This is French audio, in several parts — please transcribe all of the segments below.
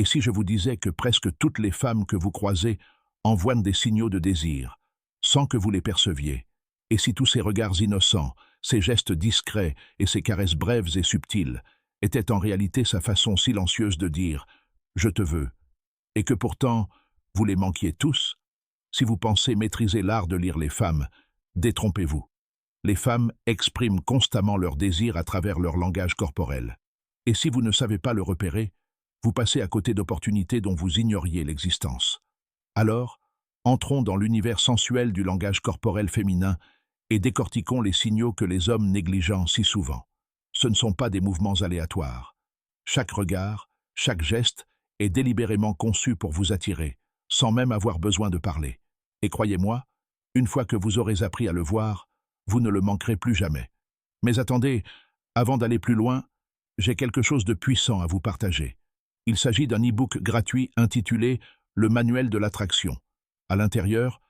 Et si je vous disais que presque toutes les femmes que vous croisez envoient des signaux de désir, sans que vous les perceviez? Et si tous ces regards innocents, ces gestes discrets et ces caresses brèves et subtiles étaient en réalité sa façon silencieuse de dire « je te veux », et que pourtant, vous les manquiez tous? Si vous pensez maîtriser l'art de lire les femmes, détrompez-vous. Les femmes expriment constamment leur désir à travers leur langage corporel. Et si vous ne savez pas le repérer, vous passez à côté d'opportunités dont vous ignoriez l'existence. Alors, entrons dans l'univers sensuel du langage corporel féminin et décortiquons les signaux que les hommes négligent si souvent. Ce ne sont pas des mouvements aléatoires. Chaque regard, chaque geste est délibérément conçu pour vous attirer, sans même avoir besoin de parler. Et croyez-moi, une fois que vous aurez appris à le voir, vous ne le manquerez plus jamais. Mais attendez, avant d'aller plus loin, j'ai quelque chose de puissant à vous partager. Il s'agit d'un e-book gratuit intitulé « Le manuel de l'attraction ». À l'intérieur,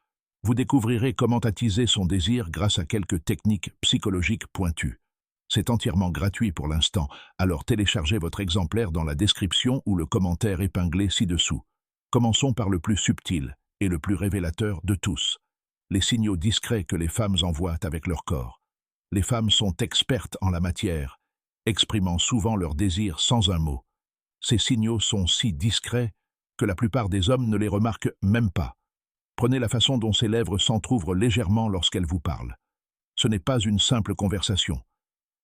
vous découvrirez comment attiser son désir grâce à quelques techniques psychologiques pointues. C'est entièrement gratuit pour l'instant, alors téléchargez votre exemplaire dans la description ou le commentaire épinglé ci-dessous. Commençons par le plus subtil et le plus révélateur de tous, les signaux discrets que les femmes envoient avec leur corps. Les femmes sont expertes en la matière, exprimant souvent leur désir sans un mot. Ces signaux sont si discrets que la plupart des hommes ne les remarquent même pas. Prenez la façon dont ses lèvres s'entr'ouvrent légèrement lorsqu'elle vous parle. Ce n'est pas une simple conversation.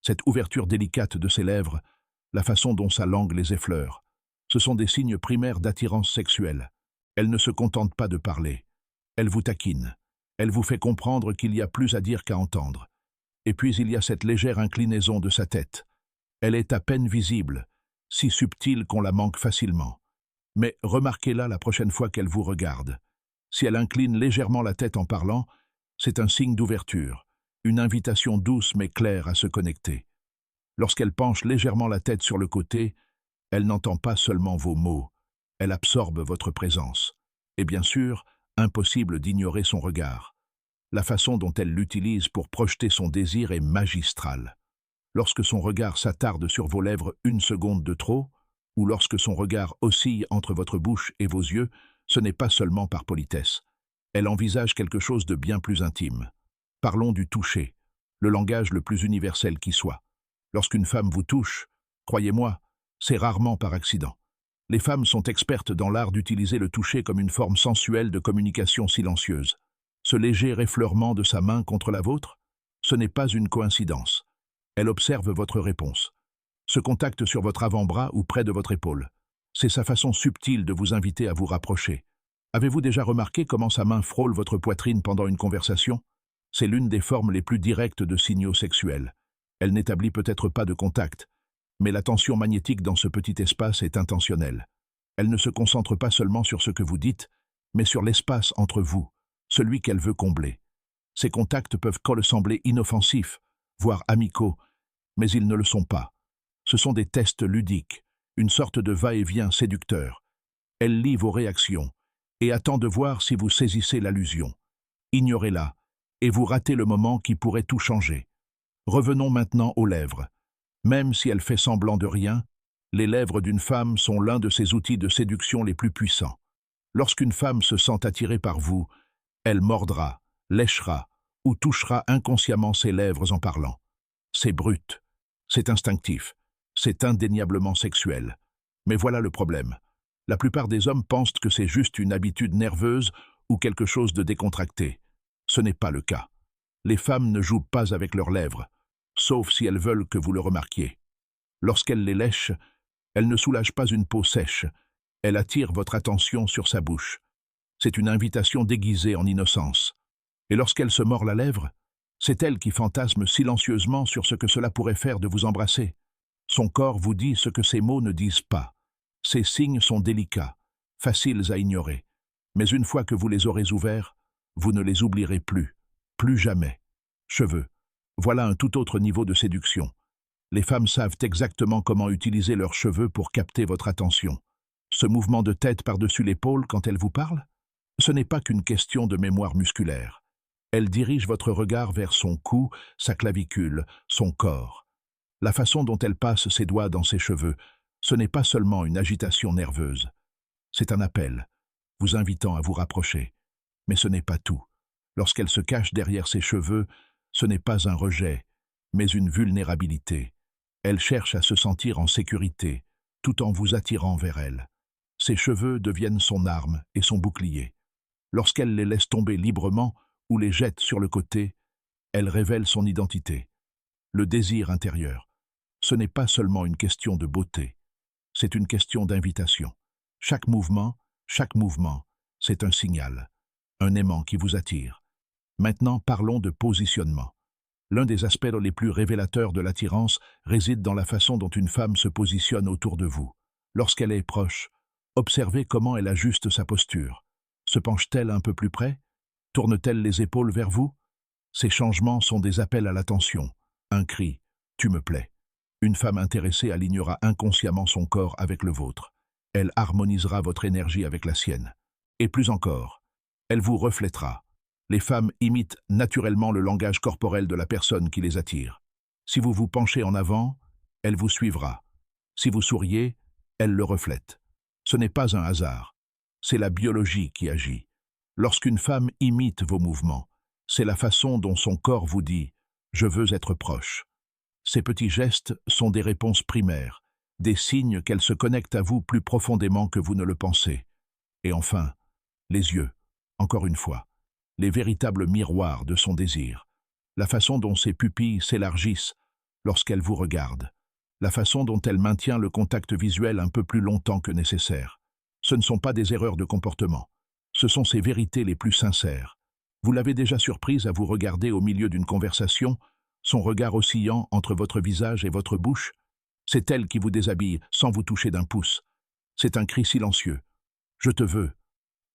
Cette ouverture délicate de ses lèvres, la façon dont sa langue les effleure, ce sont des signes primaires d'attirance sexuelle. Elle ne se contente pas de parler. Elle vous taquine. Elle vous fait comprendre qu'il y a plus à dire qu'à entendre. Et puis il y a cette légère inclinaison de sa tête. Elle est à peine visible, si subtile qu'on la manque facilement. Mais remarquez-la la prochaine fois qu'elle vous regarde. Si elle incline légèrement la tête en parlant, c'est un signe d'ouverture, une invitation douce mais claire à se connecter. Lorsqu'elle penche légèrement la tête sur le côté, elle n'entend pas seulement vos mots, elle absorbe votre présence. Et bien sûr, impossible d'ignorer son regard. La façon dont elle l'utilise pour projeter son désir est magistrale. Lorsque son regard s'attarde sur vos lèvres une seconde de trop, ou lorsque son regard oscille entre votre bouche et vos yeux, ce n'est pas seulement par politesse. Elle envisage quelque chose de bien plus intime. Parlons du toucher, le langage le plus universel qui soit. Lorsqu'une femme vous touche, croyez-moi, c'est rarement par accident. Les femmes sont expertes dans l'art d'utiliser le toucher comme une forme sensuelle de communication silencieuse. Ce léger effleurement de sa main contre la vôtre, ce n'est pas une coïncidence. Elle observe votre réponse. Ce contact sur votre avant-bras ou près de votre épaule, c'est sa façon subtile de vous inviter à vous rapprocher. Avez-vous déjà remarqué comment sa main frôle votre poitrine pendant une conversation? C'est l'une des formes les plus directes de signaux sexuels. Elle n'établit peut-être pas de contact, mais la tension magnétique dans ce petit espace est intentionnelle. Elle ne se concentre pas seulement sur ce que vous dites, mais sur l'espace entre vous, celui qu'elle veut combler. Ces contacts peuvent sembler inoffensifs, voire amicaux, mais ils ne le sont pas. Ce sont des tests ludiques, une sorte de va-et-vient séducteur. Elle lit vos réactions et attend de voir si vous saisissez l'allusion. Ignorez-la, et vous ratez le moment qui pourrait tout changer. Revenons maintenant aux lèvres. Même si elle fait semblant de rien, les lèvres d'une femme sont l'un de ses outils de séduction les plus puissants. Lorsqu'une femme se sent attirée par vous, elle mordra, léchera ou touchera inconsciemment ses lèvres en parlant. C'est brut, c'est instinctif, c'est indéniablement sexuel. Mais voilà le problème. La plupart des hommes pensent que c'est juste une habitude nerveuse ou quelque chose de décontracté. Ce n'est pas le cas. Les femmes ne jouent pas avec leurs lèvres, sauf si elles veulent que vous le remarquiez. Lorsqu'elles les lèchent, elles ne soulagent pas une peau sèche, elles attirent votre attention sur sa bouche. C'est une invitation déguisée en innocence. Et lorsqu'elle se mord la lèvre, c'est elle qui fantasme silencieusement sur ce que cela pourrait faire de vous embrasser. Son corps vous dit ce que ses mots ne disent pas. Ces signes sont délicats, faciles à ignorer. Mais une fois que vous les aurez ouverts, vous ne les oublierez plus, plus jamais. Cheveux. Voilà un tout autre niveau de séduction. Les femmes savent exactement comment utiliser leurs cheveux pour capter votre attention. Ce mouvement de tête par-dessus l'épaule quand elles vous parlent, ce n'est pas qu'une question de mémoire musculaire. Elle dirige votre regard vers son cou, sa clavicule, son corps. La façon dont elle passe ses doigts dans ses cheveux, ce n'est pas seulement une agitation nerveuse, C'est un appel, vous invitant à vous rapprocher. Mais ce n'est pas tout. Lorsqu'elle se cache derrière ses cheveux, ce n'est pas un rejet, mais une vulnérabilité. Elle cherche à se sentir en sécurité, tout en vous attirant vers elle. Ses cheveux deviennent son arme et son bouclier. Lorsqu'elle les laisse tomber librement ou les jette sur le côté, elle révèle son identité. Le désir intérieur. Ce n'est pas seulement une question de beauté, c'est une question d'invitation. Chaque mouvement, c'est un signal, un aimant qui vous attire. Maintenant, parlons de positionnement. L'un des aspects les plus révélateurs de l'attirance réside dans la façon dont une femme se positionne autour de vous. Lorsqu'elle est proche, observez comment elle ajuste sa posture. Se penche-t-elle un peu plus près? Tourne-t-elle les épaules vers vous? Ces changements sont des appels à l'attention. Un cri « Tu me plais ». Une femme intéressée alignera inconsciemment son corps avec le vôtre. Elle harmonisera votre énergie avec la sienne. Et plus encore, elle vous reflètera. Les femmes imitent naturellement le langage corporel de la personne qui les attire. Si vous vous penchez en avant, elle vous suivra. Si vous souriez, elle le reflète. Ce n'est pas un hasard, c'est la biologie qui agit. Lorsqu'une femme imite vos mouvements, c'est la façon dont son corps vous dit « je veux être proche ». Ces petits gestes sont des réponses primaires, des signes qu'elle se connecte à vous plus profondément que vous ne le pensez. Et enfin, les yeux, encore une fois, les véritables miroirs de son désir, la façon dont ses pupilles s'élargissent lorsqu'elle vous regarde, la façon dont elle maintient le contact visuel un peu plus longtemps que nécessaire. Ce ne sont pas des erreurs de comportement, ce sont ses vérités les plus sincères. Vous l'avez déjà surprise à vous regarder au milieu d'une conversation, son regard oscillant entre votre visage et votre bouche? C'est elle qui vous déshabille sans vous toucher d'un pouce. C'est un cri silencieux. « Je te veux ».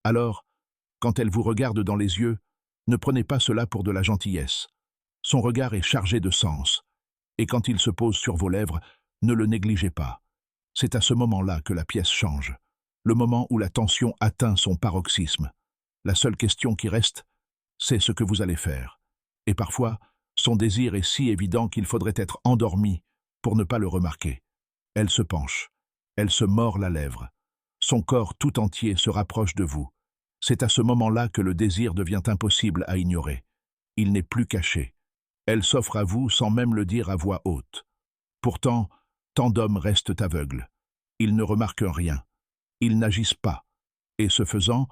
Alors, quand elle vous regarde dans les yeux, ne prenez pas cela pour de la gentillesse. Son regard est chargé de sens. Et quand il se pose sur vos lèvres, ne le négligez pas. C'est à ce moment-là que la pièce change. Le moment où la tension atteint son paroxysme. La seule question qui reste, c'est ce que vous allez faire. Et parfois, son désir est si évident qu'il faudrait être endormi pour ne pas le remarquer. Elle se penche. Elle se mord la lèvre. Son corps tout entier se rapproche de vous. C'est à ce moment-là que le désir devient impossible à ignorer. Il n'est plus caché. Elle s'offre à vous sans même le dire à voix haute. Pourtant, tant d'hommes restent aveugles. Ils ne remarquent rien. Ils n'agissent pas. Et ce faisant,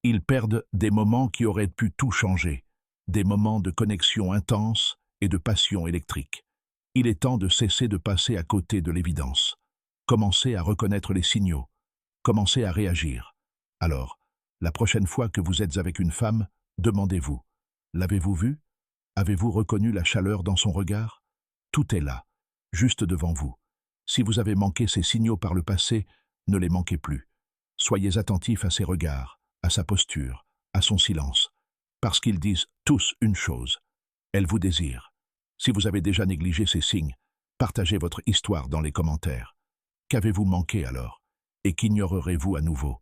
ils perdent des moments qui auraient pu tout changer. Des moments de connexion intense et de passion électrique. Il est temps de cesser de passer à côté de l'évidence. Commencez à reconnaître les signaux. Commencez à réagir. Alors, la prochaine fois que vous êtes avec une femme, demandez-vous, l'avez-vous vue? Avez-vous reconnu la chaleur dans son regard? Tout est là, juste devant vous. Si vous avez manqué ces signaux par le passé, ne les manquez plus. Soyez attentifs à ses regards, à sa posture, à son silence, parce qu'ils disent tous une chose. Elle vous désire. Si vous avez déjà négligé ces signes, partagez votre histoire dans les commentaires. Qu'avez-vous manqué alors? Et qu'ignorerez-vous à nouveau?